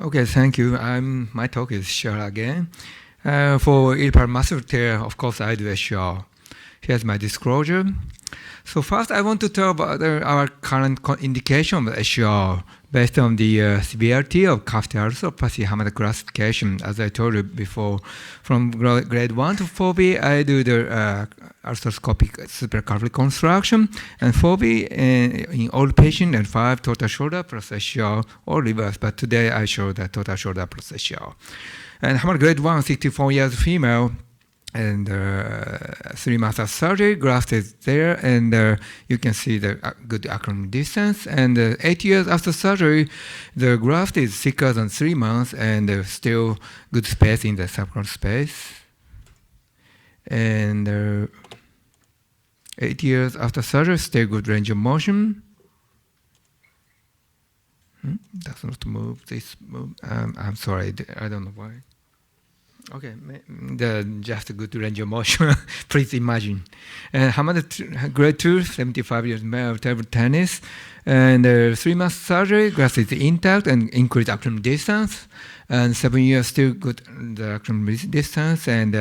Okay, thank you. My talk is short again. For irreparable muscle tear, of course, I do a short. Here's my disclosure. So first, I want to talk about our current indication of SR based on the severity of cuff arthropathy Hamada classification. As I told you before, from grade 1 to 4B, I do the arthroscopic supercuff reconstruction, and 4B in all patients, and 5 total shoulder plus SR or reverse. But today I show the total shoulder plus SR. And Hamada grade 1, 64 years female. And 3 months of surgery, graft is there, and you can see the good acromion distance. And 8 years after surgery, the graft is thicker than 3 months, and still good space in the subchondral space. And 8 years after surgery, still good range of motion. Does not move. This move. I'm sorry, I don't know why. Okay, just a good range of motion. Please imagine. Hamada grade 2, 75 years male, table tennis, and 3 months surgery, graft is intact and increased acromion distance, and 7 years still good the acromion distance, and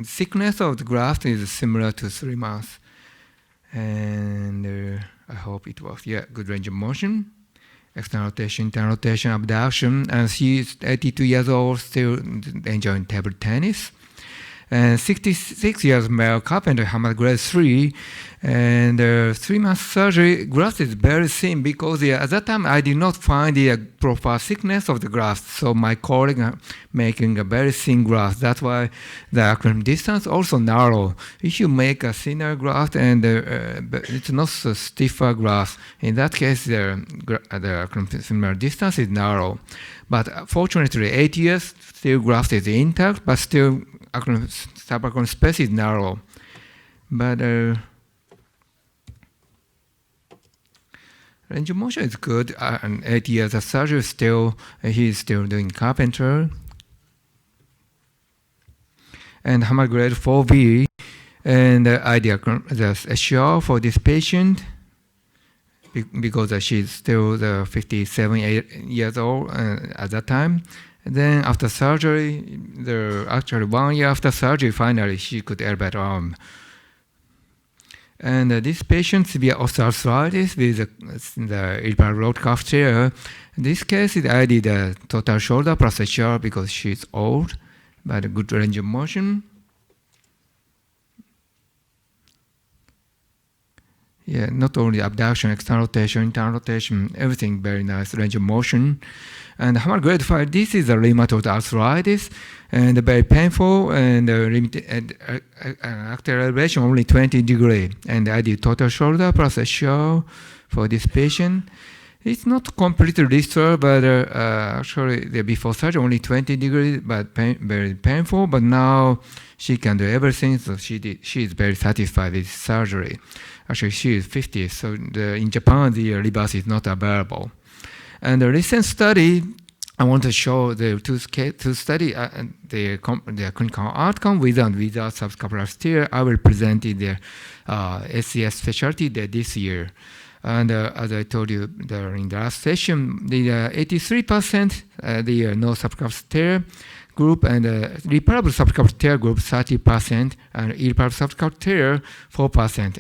thickness of the graft is similar to 3 months. And I hope it works. Yeah, good range of motion. External rotation, internal rotation, abduction, and she is 82 years old, still enjoying table tennis. And 66 years male carpenter, Hamada grade 3, and 3 months surgery. Graft is very thin because at that time I did not find the proper thickness of the graft. So my colleague are making a very thin graft. That's why the acromion distance also narrow. If you make a thinner graft and it's not so stiffer graft, in that case the acromion distance is narrow. But fortunately, 8 years still graft is intact, but still subacromion space is narrow. But range of motion is good, and 8 years of surgery still, he's still doing carpenter. And Hamada grade 4B, and I did the SR for this patient because she's still 57 years old at that time. And then after surgery, actually 1 year after surgery, finally she could elevate arm. And this patient, severe osteoarthritis with the irreparable road cuff tear. In this case, I did a total shoulder plus SR because she's old, but a good range of motion. Yeah, not only abduction, external rotation, internal rotation, everything very nice range of motion. And Hamada grade 5, this is a rheumatoid arthritis, and very painful, and active elevation only 20 degrees. And I did total shoulder plus SR for this patient. It's not completely restored, but actually the before surgery only 20 degrees, but very painful. But now she can do everything, so she is very satisfied with surgery. Actually, she is 50, so in Japan the reverse is not available. And the recent study, I want to show the two study the clinical outcome with and without subscapular tear. I will present in the SCS specialty day this year. And as I told you in the last session, the 83% the no subscapular tear group, and reparable subscapular tear group 30%, and irreparable subscapular tear 4%.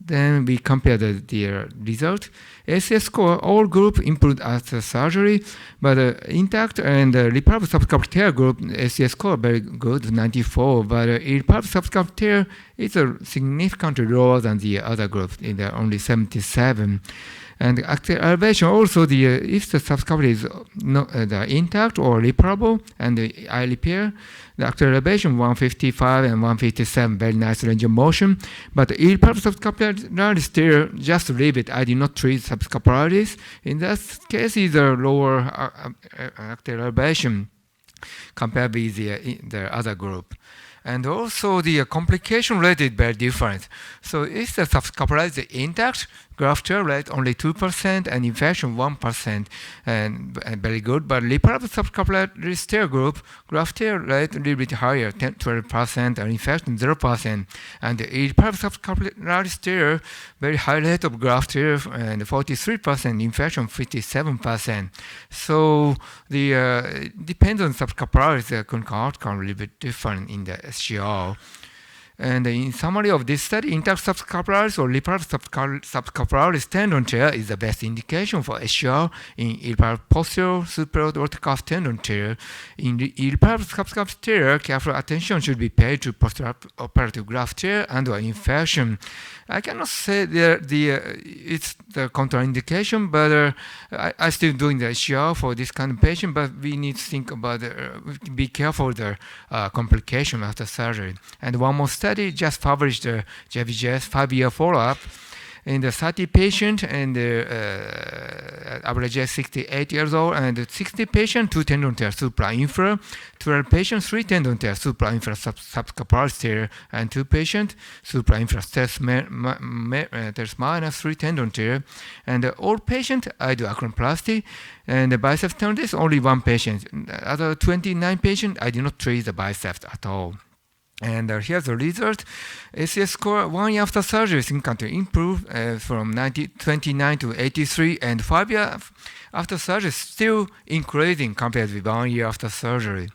Then we compare the result. SCS score, all group improved after surgery, but intact and reparable subscapular tear group, SCS score very good, 94, but irreparable subscapular tear is significantly lower than the other group, in only 77. And active elevation also, if the subscapular is not intact or reparable and the eye repair, the active elevation 155 and 157, very nice range of motion. But irreparable subscapularis tear, just leave it. I did not treat subscapularis. In that case, is a lower active elevation compared with the other group. And also the complication rate is very different. So if the subscapularis is intact, graft tear rate only 2% and infection 1%, and very good. But reparable subcapillary tear group, graft tear rate a little bit higher, 12%, and infection 0%. And the irreparable subcapillary tear, very high rate of graft tear and 43%, infection 57%. So the depends on subcapillary, the clinical outcome a little bit different in the SGO. And in summary of this study, intact subscapularis or reparable subscapularis tendon tear is the best indication for SCR in irreparable posterior superior rotator tendon tear. In the irreparable subscapularis tear, careful attention should be paid to postoperative graft tear and/or infection. I cannot say it's the contraindication, but I still doing the SCR for this kind of patient. But we need to think about be careful the complication after surgery. And one more study just published the JVJS 5-year follow-up in the 30 patient and average age 68 years old, and 60 patient 2 tendon tear supra-infra, 12 patients 3 tendon tear supra-infra subscapularis tear, and 2 patient supra-infra teres minus 3 tendon tear, and all patient I do acroplasty, and the biceps tendon only 1 patient. Other 29 patient I did not treat the biceps at all. And here's the result. ACS score 1 year after surgery significantly improved from 29 to 83, and 5 years after surgery still increasing compared with 1 year after surgery.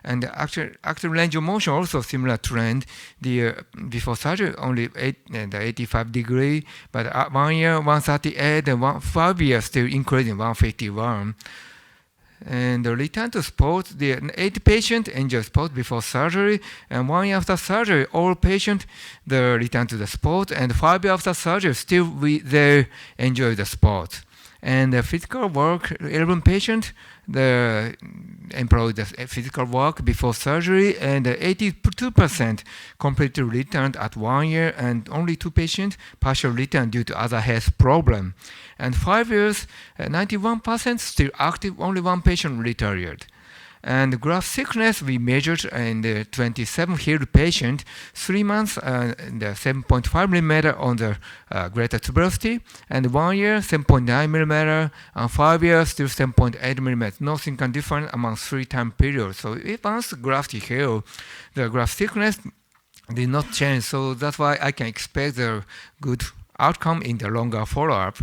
And the actual range of motion also similar trend. The before surgery only 85 degree, but 1 year 138, and 5 years still increasing 151. And the return to sports, the 8 patients enjoy sport before surgery, and 1 year after surgery, all patients the return to the sport, and 5 years after surgery, still they enjoy the sport. And the physical work, 11 patients the employed the physical work before surgery, and 82% completely returned at 1 year, and only 2 patients partial return due to other health problem. And 5 years, 91% still active, only 1 patient retired. And the graft thickness we measured in the 27 healed patient, 3 months, the 7.5 millimeter on the greater tuberosity, and 1 year 7.9 millimeter, and 5 years still 7.8 millimeter. Nothing can different among 3 time periods. So if once the graft healed, the graft thickness did not change. So that's why I can expect the good outcome in the longer follow-up.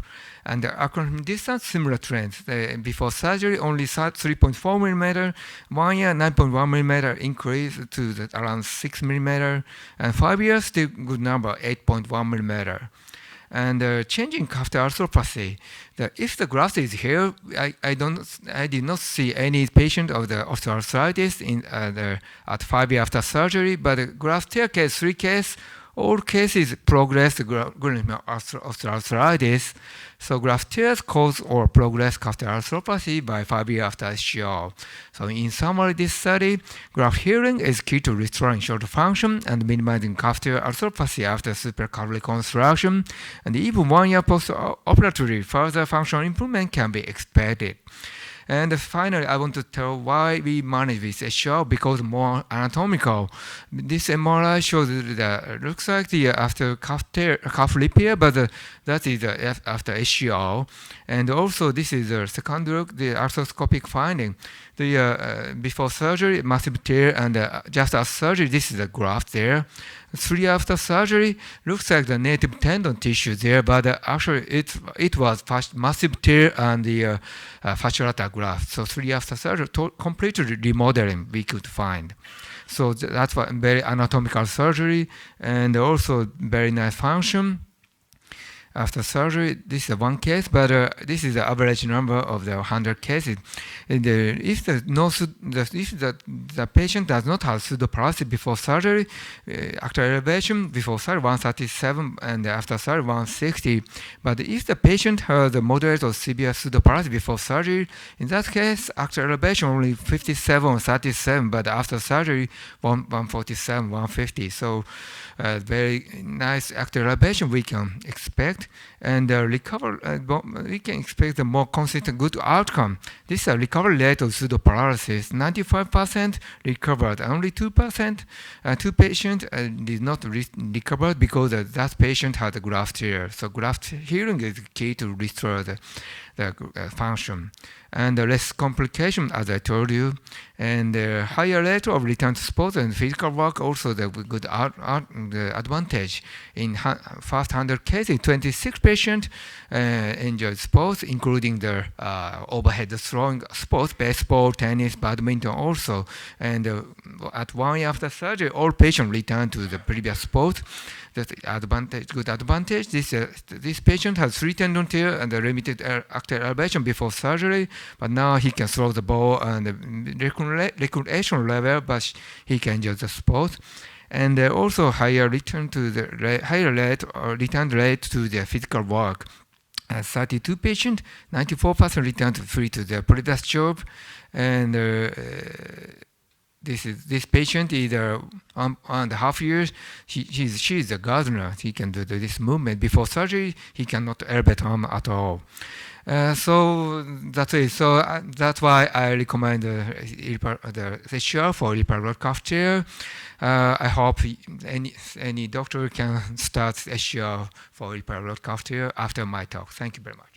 And the acronym distance, similar trends. Before surgery, only 3.4 millimeter, 1 year 9.1 millimeter increase to around 6 millimeter, and 5 years still good number, 8.1 millimeter. And changing after arthropathy, if the graft is here, I did not see any patient of the osteoarthritis at 5 years after surgery, but the graft tear case, 3 cases, all cases progress osteoarthritis. So graft tears cause or progress after arthropathy by 5 years after SCR. So in summary, this study, graft healing is key to restoring shoulder function and minimizing after arthropathy after superclavicular reconstruction. And even 1 year post-operatively, further functional improvement can be expected. And finally, I want to tell why we manage with SCR, because more anatomical. This MRI shows looks like the after cuff repair, but that is after SCR. And also, this is the second look, the arthroscopic finding. The before surgery, massive tear, and just after surgery, this is the graft there. 3 years after surgery, looks like the native tendon tissue there, but actually it was massive tear and the fasciolateral graft. So 3 years after surgery, completely remodeling we could find. So that's why very anatomical surgery, and also very nice function. After surgery, this is one case, but this is the average number of the 100 cases. If the patient does not have pseudopalasty before surgery, actual elevation before surgery 137, and after surgery 160. But if the patient has a moderate or severe pseudopalasty before surgery, in that case, actual elevation only 57 or 37, but after surgery 147, 150. So very nice actual elevation we can expect. and recover. We can expect a more consistent good outcome. This is a recovery rate of pseudoparalysis. 95% recovered. Only 2%, two patients did not recover because that patient had a graft tear. So graft healing is key to restore the function. And less complication, as I told you, and higher rate of return to sports and physical work, also the good the advantage. In first 100 cases, 26 patients enjoyed sports, including the overhead throwing sports, baseball, tennis, badminton also. And at 1 year after surgery, all patients returned to the previous sport. That's good advantage. This patient has 3 tendon tear and a limited axial elevation before surgery, but now he can throw the ball and the recreation level, but he can enjoy the sport. And also higher return rate to the physical work. 32 patients, 94% returned free to their previous job, and this patient is 1.5 years. She is a gardener. He can do this movement. Before surgery, he cannot elevate arm at all. So that's it. So that's why I recommend the SCR for irreparable cuff tear. I hope any doctor can start SCR for irreparable cuff tear after my talk. Thank you very much.